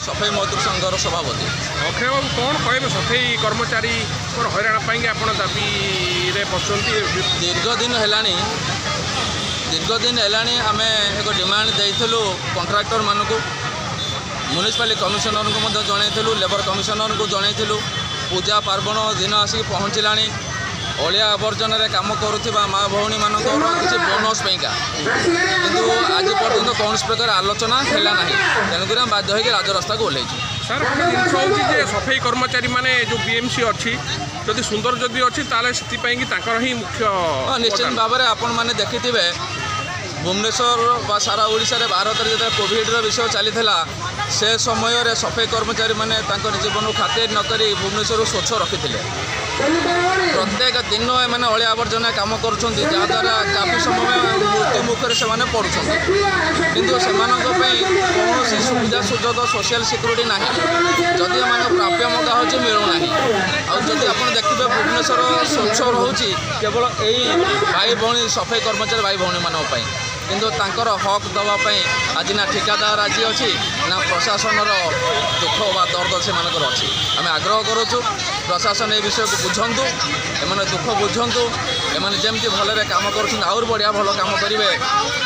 सफाई मजदूर संघर सभापति। अक्षय बाबू कौन कहे सफाई कर्मचारी हईराण पाई आप दाबी बसुँच दीर्घ दिन है आम एक डिमांड देलु कंट्राक्टर मानक म्युनिसिपालिटी कमिशनर को जनइलु लेबर कमिशनर को जनइलु पूजा पार्वण दिन आसिक पहुँचला अलिया आवर्जन कम करुवा माँ भौणी मान किसी बोनस पैका किंतु आज पर्यटन कौन प्रकार आलोचना है ना तेणुक बाध्य होकर राजरास्ता को ओह्लैु। सर गोटे जिन हूँ सफाई कर्मचारी माने जो बीएमसी अच्छी जदि सुंदर जदि अच्छी ही मुख्य निश्चित भाव में आपण मैंने देखिथे भुवनेश्वर सारा ओडिशा रे भारत में जो कोविड विषय चली से समय सफाई कर्मचारी मैंने जीवन खातिर नक भुवनेश्वर स्वच्छ रखी प्रत्येक दिन मैंने अलिया आवर्जना कम करद्वारा काफी समय मृत्यु मुखर से पड़ुं किंतु से कौन सुविधा सुजोग सोशल सिक्यूरीटी ना जदि एम प्राप्य मौका हो मिलूना आदि आप देखिए भुवनेश्वर स्वच्छ रोचे केवल यही भाई भौणी सफाई कर्मचारी भाई भौणी मानी किंतु तांकर हक दवापाई आज ना ठिकादार आज अच्छी ना प्रशासन दुख व दर्द से अच्छी आम आग्रह करुँ प्रशासन ये विषय को बुझंतु एमाने दुख बुझंतु एमाने जेमती भलरे काम करुछन आउर बढ़िया भल काम करेंगे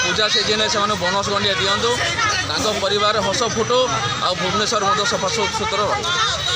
पूजा सीजन से बोनस गंडिया दिंतु परिवार हस फुटू आ भुवनेश्वर सफा सुतरा रही।